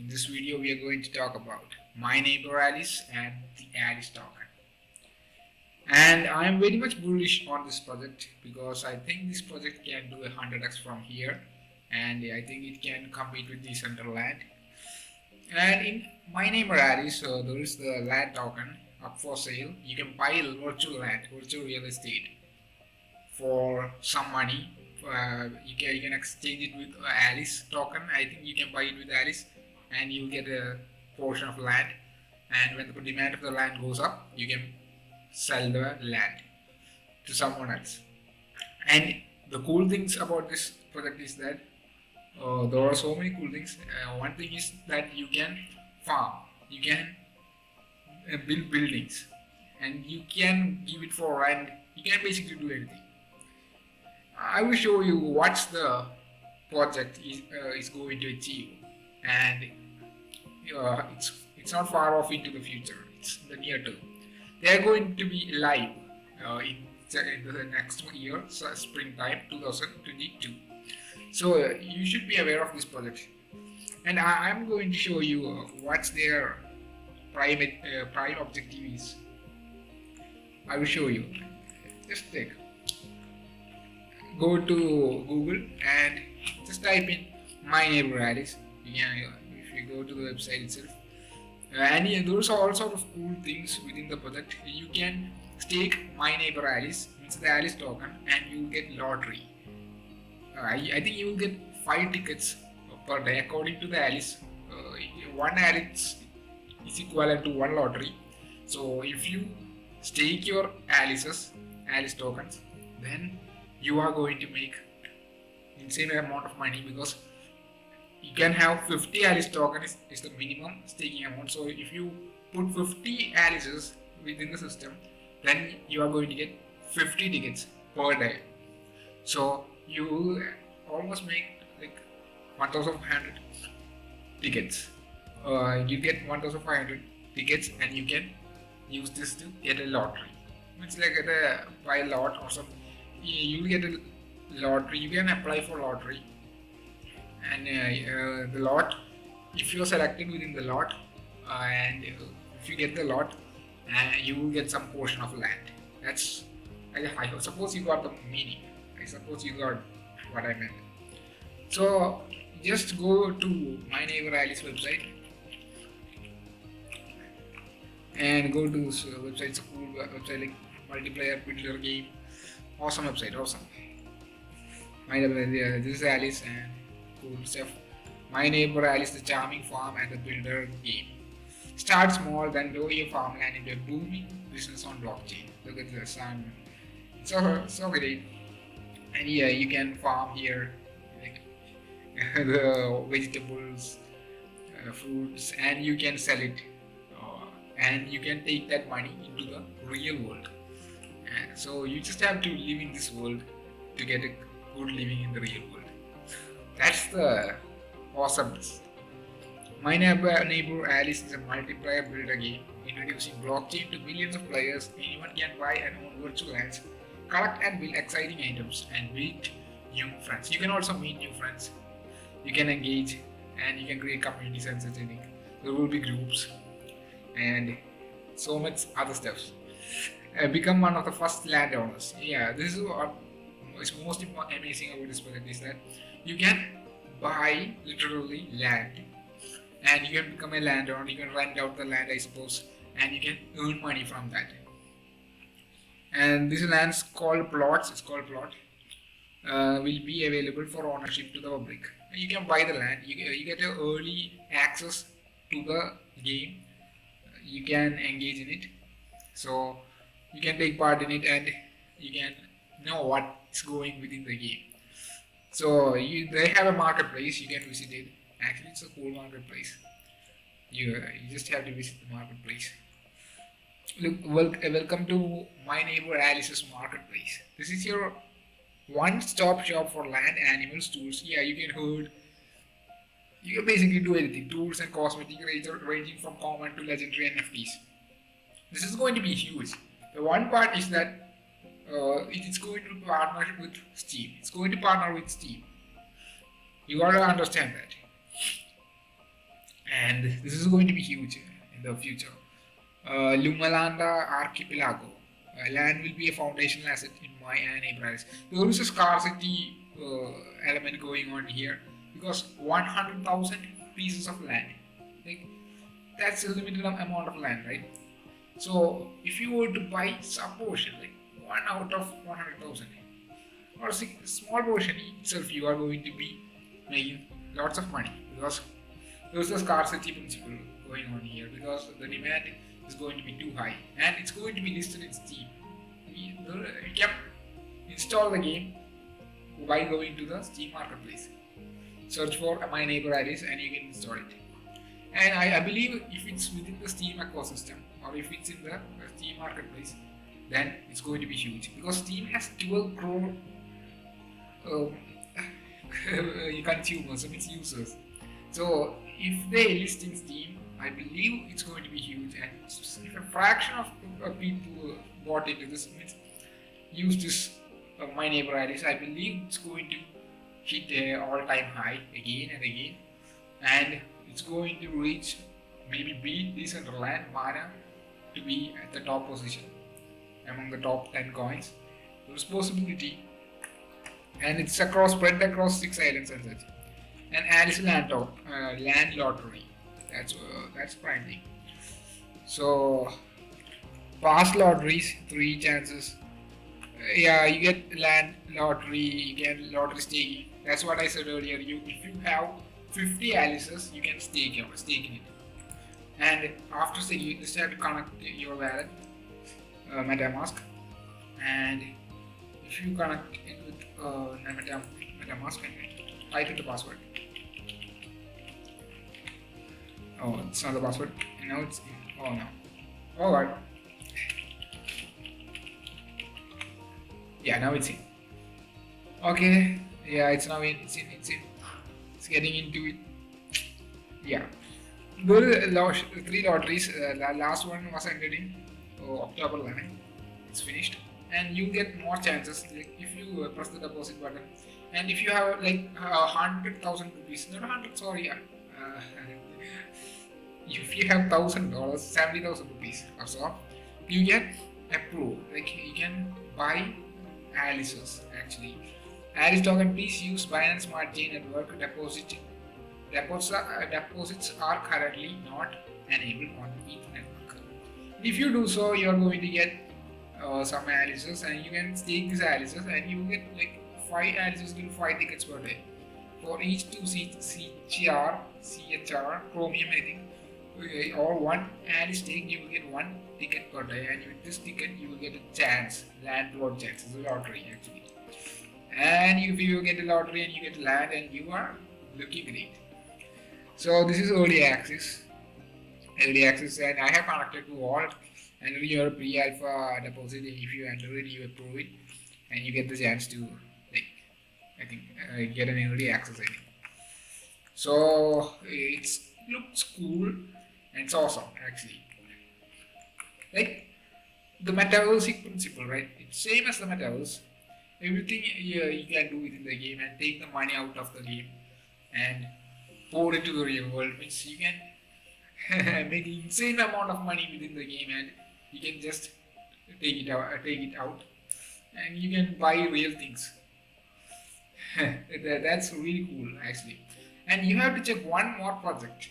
In this video, we are going to talk about My Neighbor Alice and the Alice token. And I am very much bullish on this project because I think this project can do 100x from here, and I think it can compete with Decentraland. And in My Neighbor Alice, there is the land token up for sale. You can buy virtual land, virtual real estate for some money. You can exchange it with Alice token. I think you can buy it with Alice, and you'll get a portion of land. And when the demand of the land goes up, you can sell the land to someone else. And the cool things about this project is that there are so many cool things. One thing is that you can farm, you can build buildings, and you can give it for rent. You can basically do anything. I will show you what the project is going to achieve, and it's not far off into the future. It's in the near term. They are going to be live in the next year, so springtime 2022. So you should be aware of this project, and I'm going to show you what's their prime objective is. I will show you. Just go to Google and just type in My Neighbor Alice. If you go to the website itself, and those are all sort of cool things within the project. You can stake My Neighbor Alice, means the Alice token, and you will get lottery. I think you will get 5 tickets per day according to the Alice. One Alice is equivalent to 1 lottery. So if you stake your Alice tokens, then you are going to make insane amount of money, because you can have 50 Alice tokens is the minimum staking amount. So if you put 50 Alices within the system, then you are going to get 50 tickets per day. So you will almost make like 1,500 tickets. You get 1,500 tickets, and you can use this to get a lottery. It's like buy a lot or something. You will get a lottery. You can apply for lottery, and the lot, if you are selected within the lot, and if you get the lot, you will get some portion of land. That's I suppose you got the meaning. I suppose you got what I meant. So just go to My Neighbor Alice website and go to this website. It's a cool website, like multiplayer builder game. Awesome website, awesome. This is Alice and cool stuff. My Neighbor Alice, the charming farm and the builder game. Start small, then grow your farmland into a booming business on blockchain. Look at the sun. So great. And yeah, you can farm here, like the vegetables, fruits, and you can sell it, and you can take that money into the real world. And so you just have to live in this world to get a good living in the real world. That's the awesomeness. My Neighbor Alice is a multiplayer builder game introducing blockchain to millions of players. Anyone can buy and own virtual lands, collect and build exciting items, and meet new friends. You can also meet new friends. You can engage, and you can create communities and such a thing. There will be groups and so much other stuff. Become one of the first landowners. Yeah, this is what is most amazing about this project, is that you can buy literally land, and you can become a landowner. You can rent out the land, I suppose, and you can earn money from that. And this land's called plots. It's called plot. Will be available for ownership to the public. You can buy the land. You get an early access to the game. You can engage in it. So you can take part in it, and you can know what's going within the game. So they have a marketplace. You can visit it. Actually, it's a cool marketplace. You just have to visit the marketplace. Look, welcome to My Neighbor Alice's marketplace. This is your one-stop shop for land, animals, tools. Yeah, you can herd. You can basically do anything. Tools and cosmetic ranging from common to legendary NFTs. This is going to be huge. The one part is that it is going to partner with Steam. It's going to partner with Steam. You gotta understand that. and this is going to be huge in the future. Lumalanda Archipelago. Land will be a foundational asset in my enterprise. There is a scarcity element going on here because 100,000 pieces of land. Like, that's a limited amount of land, right? So if you were to buy some portion, like one out of 100,000, or a small portion itself, you are going to be making lots of money because there's a scarcity principle going on here because the demand is going to be too high and it's going to be listed in Steam. You can install the game by going to the Steam marketplace. Search for My Neighbor Alice and you can install it. And I believe if it's within the Steam ecosystem or if it's in the Steam marketplace, then it's going to be huge because Steam has 12 crore um, consumers, I mean users. So if they list in Steam, I believe it's going to be huge. And if a fraction of people bought into this, means use this My Neighbor Alice, I believe it's going to hit a all-time high again and again, and it's going to reach maybe beat Decentraland Mana to be at the top position among the top 10 coins. There's possibility, and it's spread across 6 islands and such. And Alice Land Lottery. That's prime thing. So past lotteries, 3 chances. Yeah, you get land lottery, you get lottery staking. That's what I said earlier. If you have 50 Alices, you can stake in it. And after staking, you just have to connect your wallet, MetaMask, and if you connect it with MetaMask and type in the password. Oh, it's not the password. Now it's in. Oh no. Oh god. Yeah, now it's in. Okay. Yeah, it's now in. It's in. It's getting into it. Yeah. There are 3 lotteries. Last one was ended in October 11. It's finished, and you get more chances. Like if you press the deposit button, and if you have like 100,000 rupees, not 100. Sorry. If you have $1,000, 70,000 rupees or so, you get approved. Like you can buy Alice's actually. Alice token, please use Binance Smart Chain Network. Deposits are currently not enabled on the ETH network. If you do so, you are going to get some Alice's, and you can stake these Alice's, and you get like 5 Alice's to 5 tickets per day. For each 2 CHR, Chromium, I think. Or 1 Alice stake, you will get 1 ticket per day, and with this ticket you will get a chance, land plot chance. It's a lottery actually. And if you get a lottery and you get land, and you are looking great. So this is early access, and I have connected to all, and your pre-alpha deposit. And if you enter it, you approve it, and you get the chance to get an early access. I think so. It looks cool. And it's awesome actually. Like the metaverse principle, right? It's same as the metaverse. Everything you can do within the game and take the money out of the game and pour it to the real world. Means you can make insane amount of money within the game and you can just take it out, and you can buy real things. That's really cool actually. And you have to check one more project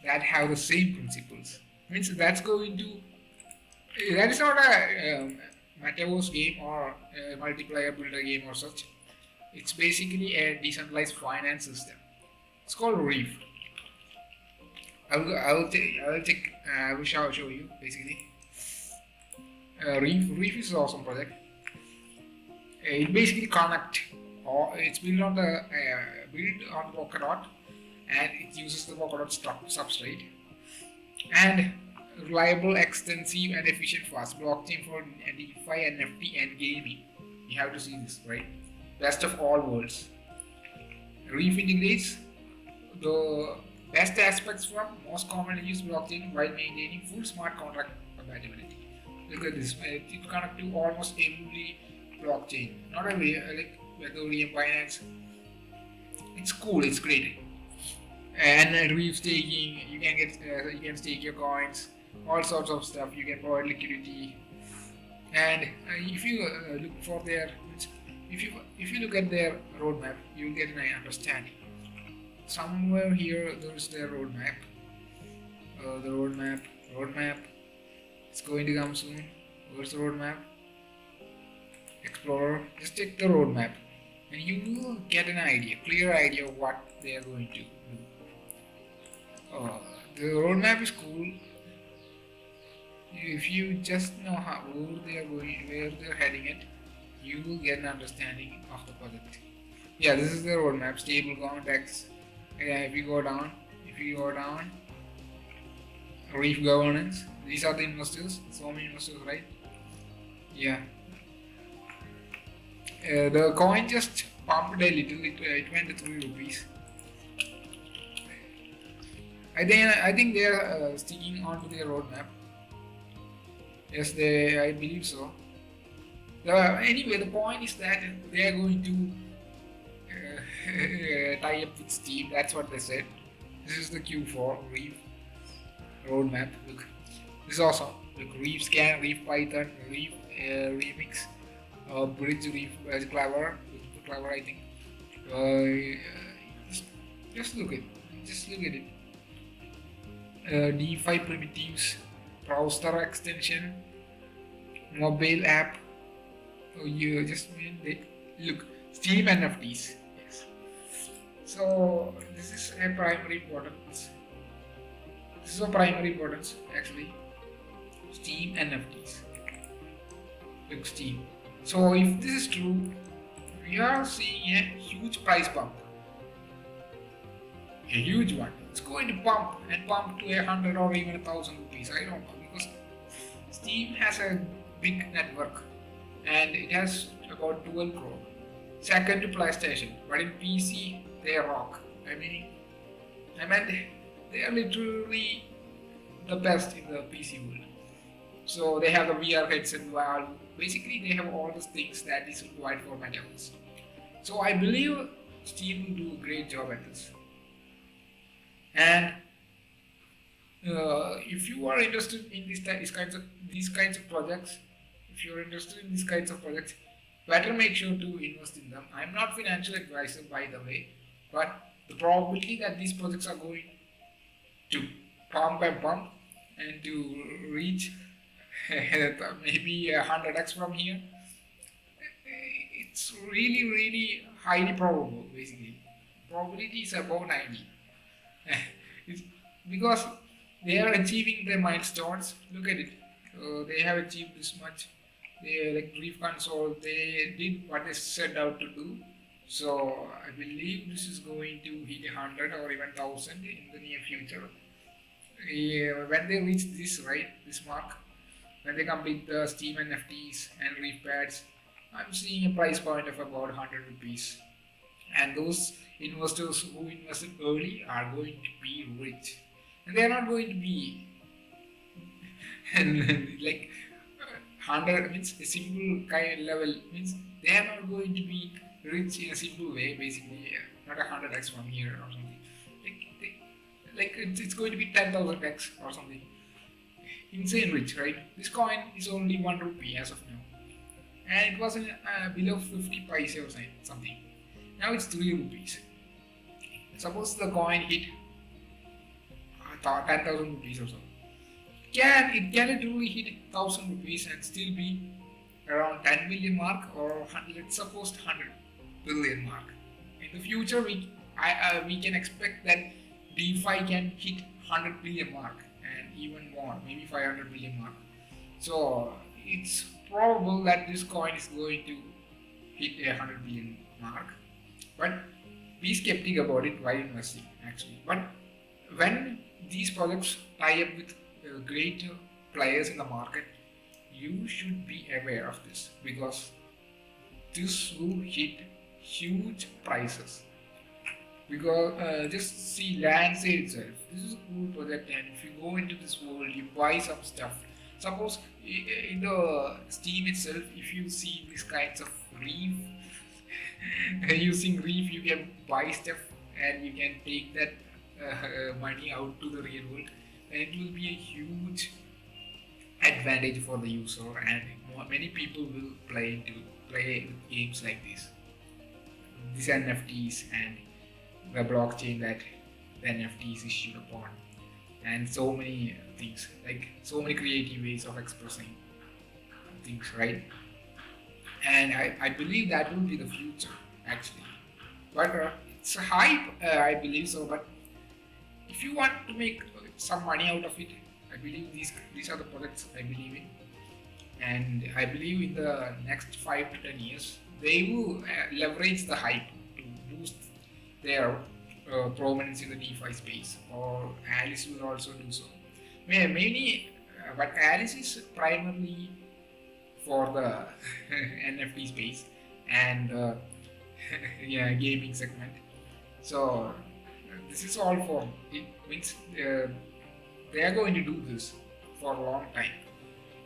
that have the same principles. Means that's going to, that is not a metaverse game or a multiplayer builder game or such. It's basically a decentralized finance system. It's called Reef. I will show you basically. Reef is an awesome project. It basically connect, or it's built on Polkadot, and it uses the Polkadot substrate, and reliable, extensive, and efficient fast blockchain for DeFi, NFT, and gaming. You have to see this, right? Best of all worlds. Reef integrates the best aspects from most commonly used blockchain while maintaining full smart contract compatibility. Look at this. It connects to almost every blockchain. Not every, like Ethereum, Binance. It's cool. It's great. and reef staking. You can get you can stake your coins, all sorts of stuff. You can provide liquidity, and if you look for their if you look at their roadmap, you'll get an understanding. Somewhere here, there's their roadmap. The roadmap. It's going to come soon. Where's the roadmap? Explorer. Just check the roadmap, and you will get an idea, clear idea of what they are going to do. The roadmap is cool. If you just know where they are going, where they are heading it, you will get an understanding of the project. Yeah, this is the roadmap. Stable contracts. If you go down, Reef governance. These are the investors. So many investors, right? Yeah. The coin just pumped a little. It went to 3 rupees. I think they are sticking onto their roadmap. Yes, I believe so. Anyway, the point is that they are going to tie up with Steam. That's what they said. This is the Q4 Reef roadmap. Look, this is awesome. Look, Reef Scan, Reef Python, Reef Remix, Bridge Reef Clever, I think. Just look at it. DeFi primitives, browser extension, mobile app. You just mean they look Steam NFTs. Yes. So this is a primary importance. This is a primary importance actually. Steam NFTs. Look Steam. So if this is true, we are seeing a huge price bump. A huge one. It's going to pump to 100 or even 1,000 rupees. I don't know, because Steam has a big network and it has about 12 crore. Second to PlayStation, but in PC they rock. I mean they are literally the best in the PC world. So they have the VR headset, Valve. Basically, they have all the things that is required for metaverse. So I believe Steam will do a great job at this. And if you are interested in these kinds of projects, better make sure to invest in them. I'm not financial advisor, by the way, but the probability that these projects are going to pump and to reach maybe 100x from here, it's really highly probable. Basically, probability is above 90. It's because they are achieving their milestones. Look at it. They have achieved this much. They like Reef Console. They did what they set out to do. So I believe this is going to hit 100 or even 1,000 in the near future. When they reach this mark, when they complete the Steam NFTs and Reef pads, I'm seeing a price point of about 100 rupees. And those investors who invested early are going to be rich. And they are not going to be like 100 means a simple kind of level, means they are not going to be rich in a simple way, basically. Not 100x from here or something. It's going to be 10,000x or something. Insane rich, right? This coin is only 1 rupee as of now, and it was below 50 paise or something. Now it's 3 rupees. Suppose the coin hit 10,000 rupees or so. It literally hit 1,000 rupees and still be around 10 million mark, or let's suppose 100 billion mark. In the future, we can expect that DeFi can hit 100 billion mark and even more, maybe 500 billion mark. So it's probable that this coin is going to hit a 100 billion mark. But be skeptic about it while investing, actually. But when these projects tie up with great players in the market, you should be aware of this, because this will hit huge prices. Because just see Landsale itself. This is a cool project, and if you go into this world, you buy some stuff. Suppose in the Steam itself, if you see these kinds of Reef, using Reef, you can buy stuff and you can take that money out to the real world, then it will be a huge advantage for the user, and many people will play games like this. These NFTs and the blockchain that the NFT is issued upon, and so many things, like so many creative ways of expressing things, right? And I believe that will be the future actually. But it's a hype, I believe so. But if you want to make some money out of it, I believe these are the products I believe in, and I believe in the next 5 to 10 years they will leverage the hype to boost their prominence in the DeFi space. Or Alice will also do so. Many, but Alice is primarily for the NFT space and yeah, gaming segment. So this is all for it means they are going to do this for a long time,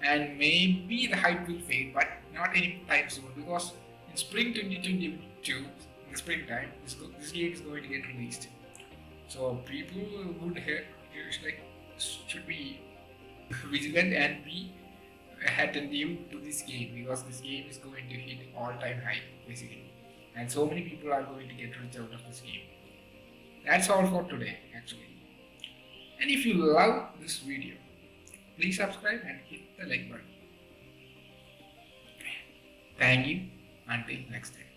and maybe the hype will fade, but not anytime soon because in spring 2022, in the springtime, this game is going to get released. So people would like should be vigilant and be attentive to this game because this game is going to hit all-time high basically, and so many people are going to get rich out of this game. That's all for today actually. And if you love this video, please subscribe and hit the like button. Thank you. Until next time.